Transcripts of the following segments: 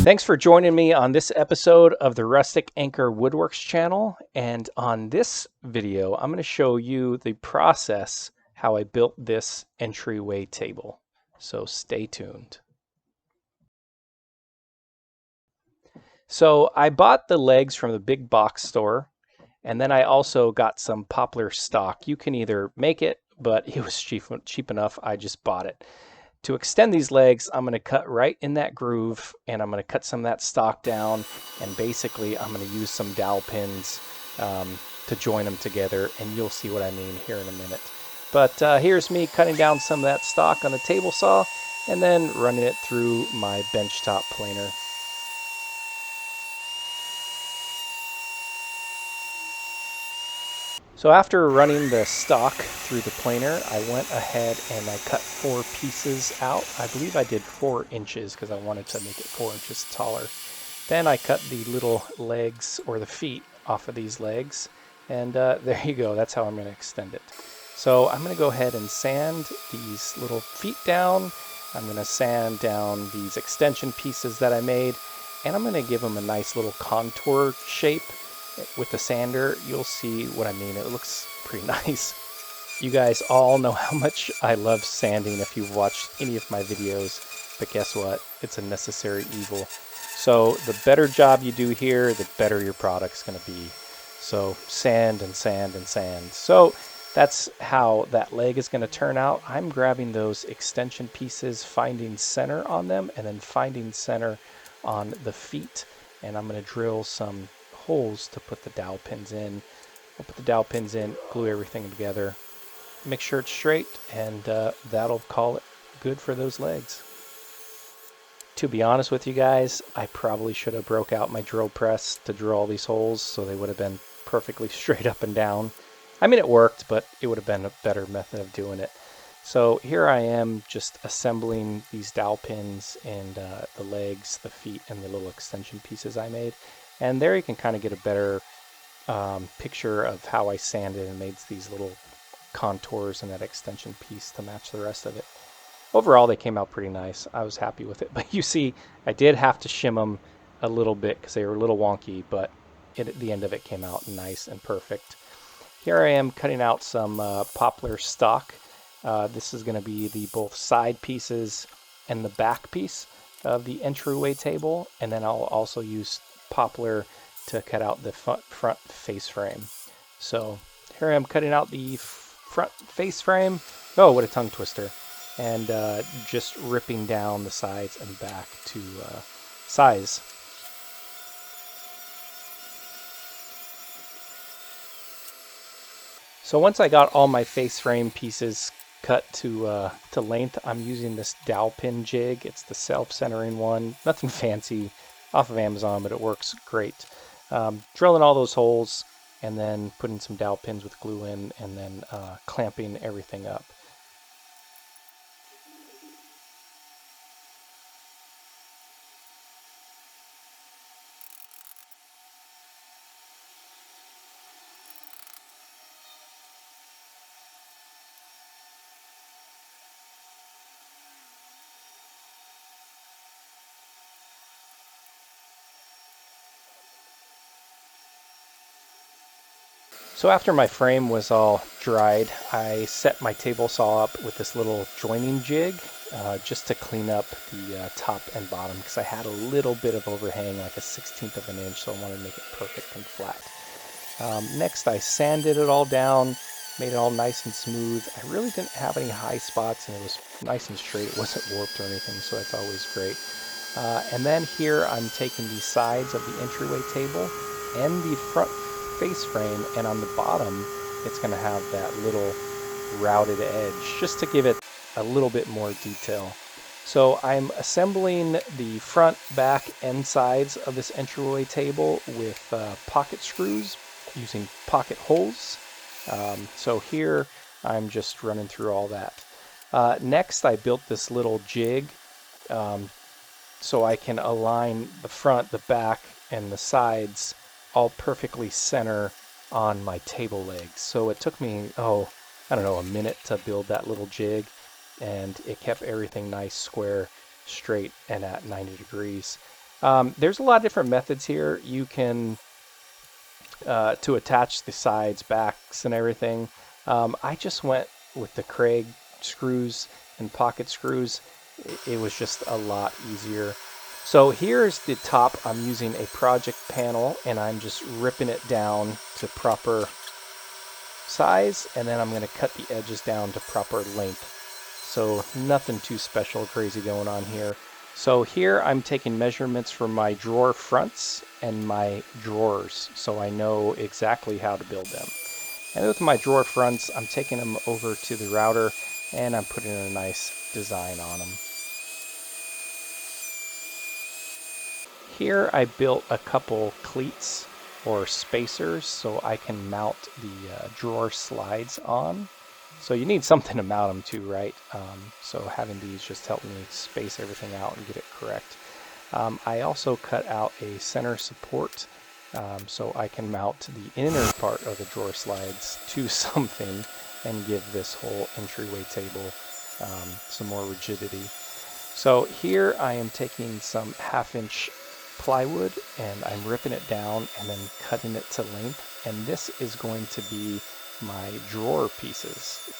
Thanks for joining me on this episode of the Rustic Anchor Woodworks channel. And on this video, I'm going to show you the process how I built this entryway table. So stay tuned. So I bought the legs from the big box store, and then I also got some poplar stock. You can either make it, but it was cheap enough, I just bought it. To extend these legs, I'm going to cut right in that groove, and I'm going to cut some of that stock down, and basically I'm going to use some dowel pins to join them together, and you'll see what I mean here in a minute. But here's me cutting down some of that stock on the table saw, and then running it through my benchtop planer. So after running the stock through the planer, I went ahead and I cut 4 pieces out. I believe I did 4 inches because I wanted to make it 4 inches taller. Then I cut the little legs, or the feet, off of these legs. And there you go, that's how I'm going to extend it. So I'm going to go ahead and sand these little feet down. I'm going to sand down these extension pieces that I made. And I'm going to give them a nice little contour shape. With the sander, you'll see what I mean. It looks pretty nice. You guys all know how much I love sanding if you've watched any of my videos, but guess what? It's a necessary evil. So the better job you do here, the better your product's going to be. So sand and sand and sand. So that's how that leg is going to turn out. I'm grabbing those extension pieces, finding center on them, and then finding center on the feet. And I'm going to drill some holes to put the dowel pins in. I'll put the dowel pins in, glue everything together, make sure it's straight, and that'll call it good for those legs. To be honest with you guys, I probably should have broke out my drill press to drill all these holes so they would have been perfectly straight up and down. I mean, it worked, but it would have been a better method of doing it. So here I am just assembling these dowel pins and the legs, the feet, and the little extension pieces I made. And there you can kind of get a better picture of how I sanded and made these little contours in that extension piece to match the rest of it. Overall, they came out pretty nice. I was happy with it. But you see, I did have to shim them a little bit because they were a little wonky, but at the end of it came out nice and perfect. Here I am cutting out some poplar stock. This is going to be the both side pieces and the back piece of the entryway table. And then I'll also use poplar to cut out the front face frame. So here I am cutting out the front face frame. Oh, what a tongue twister. And just ripping down the sides and back to size. So once I got all my face frame pieces cut to length, I'm using this dowel pin jig. It's the self-centering one. Nothing fancy, off of Amazon, but it works great. Drilling all those holes and then putting some dowel pins with glue in, and then clamping everything up. So after my frame was all dried, I set my table saw up with this little joining jig just to clean up the top and bottom, because I had a little bit of overhang, like a 1/16 of an inch, so I wanted to make it perfect and flat. Next, I sanded it all down, made it all nice and smooth. I really didn't have any high spots, and it was nice and straight. It wasn't warped or anything, so that's always great. And then here I'm taking the sides of the entryway table and the front face frame, and on the bottom it's going to have that little routed edge just to give it a little bit more detail. So I'm assembling the front, back, and sides of this entryway table with pocket screws using pocket holes. So here I'm just running through all that. Next, I built this little jig so I can align the front, the back, and the sides all perfectly center on my table legs. So it took me, I don't know, a minute to build that little jig, and it kept everything nice, square, straight, and at 90 degrees. There's a lot of different methods here. You can to attach the sides, backs, and everything. I just went with the Kreg screws and pocket screws. It was just a lot easier. So here's the top. I'm using a project panel and I'm just ripping it down to proper size, and then I'm going to cut the edges down to proper length. So nothing too special, crazy going on here. So here I'm taking measurements for my drawer fronts and my drawers, so I know exactly how to build them. And with my drawer fronts, I'm taking them over to the router and I'm putting a nice design on them. Here I built a couple cleats or spacers so I can mount the drawer slides on. So you need something to mount them to, right? So having these just help me space everything out and get it correct. I also cut out a center support so I can mount the inner part of the drawer slides to something and give this whole entryway table some more rigidity. So here I am taking some 1/2-inch plywood and I'm ripping it down and then cutting it to length, and this is going to be my drawer pieces.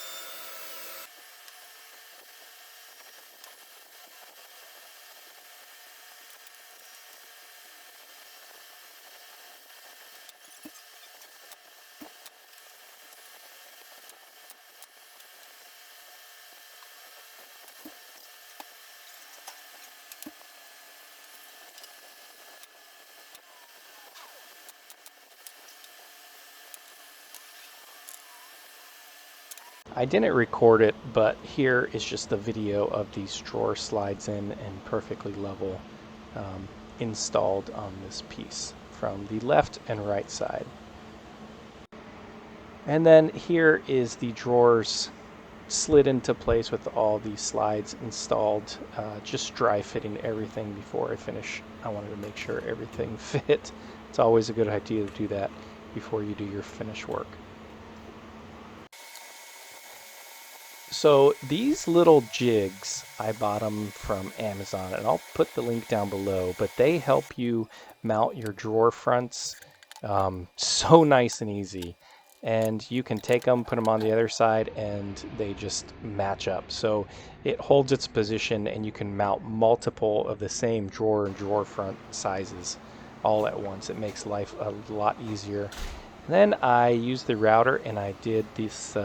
I didn't record it, but here is just the video of these drawer slides in and perfectly level installed on this piece from the left and right side. And then here is the drawers slid into place with all these slides installed, just dry fitting everything before I finish. I wanted to make sure everything fit. It's always a good idea to do that before you do your finish work. So these little jigs, I bought them from Amazon, and I'll put the link down below, but they help you mount your drawer fronts so nice and easy. And you can take them, put them on the other side, and they just match up. So it holds its position, and you can mount multiple of the same drawer and drawer front sizes all at once. It makes life a lot easier. And then I used the router, and I did this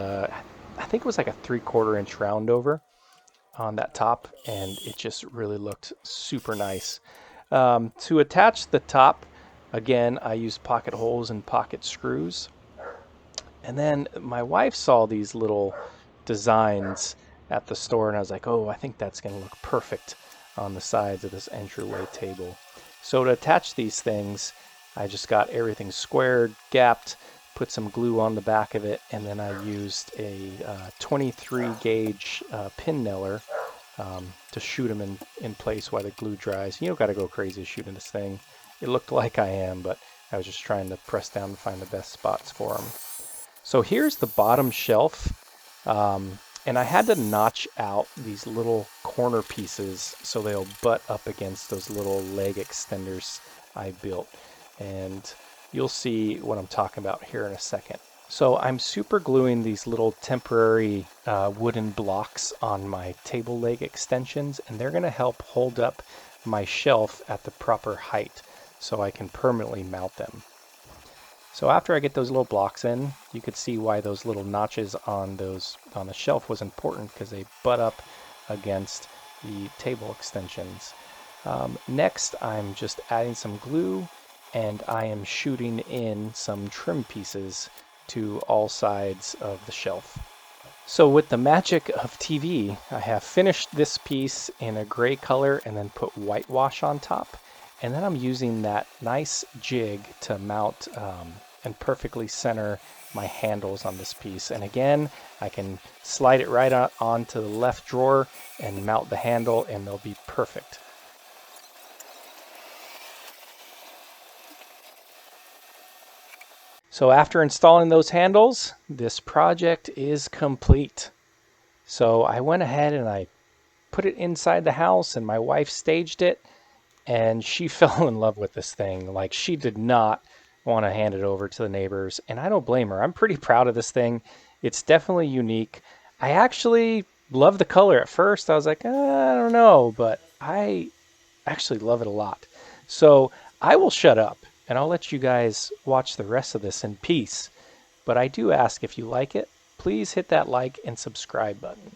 I think it was like a 3/4 inch round over on that top, and it just really looked super nice. To attach the top, again, I used pocket holes and pocket screws. And then my wife saw these little designs at the store, and I was like, oh, I think that's going to look perfect on the sides of this entryway table. So to attach these things, I just got everything squared, gapped, put some glue on the back of it, and then I used a 23 gauge pin nailer to shoot them in place while the glue dries. You don't got to go crazy shooting this thing. It looked like I am, but I was just trying to press down and find the best spots for them. So here's the bottom shelf, and I had to notch out these little corner pieces so they'll butt up against those little leg extenders I built. And you'll see what I'm talking about here in a second. So I'm super gluing these little temporary wooden blocks on my table leg extensions, and they're going to help hold up my shelf at the proper height so I can permanently mount them. So after I get those little blocks in, you could see why those little notches on the shelf was important, because they butt up against the table extensions. Next, I'm just adding some glue, and I am shooting in some trim pieces to all sides of the shelf. So with the magic of TV, I have finished this piece in a gray color and then put whitewash on top. And then I'm using that nice jig to mount and perfectly center my handles on this piece. And again, I can slide it right onto the left drawer and mount the handle, and they'll be perfect. So after installing those handles, this project is complete. So I went ahead and I put it inside the house, and my wife staged it. and she fell in love with this thing. Like, she did not want to hand it over to the neighbors, and I don't blame her. I'm pretty proud of this thing. It's definitely unique. I actually love the color at first. I was like, I don't know, but I actually love it a lot. So I will shut up and I'll let you guys watch the rest of this in peace. But I do ask, if you like it, please hit that like and subscribe button.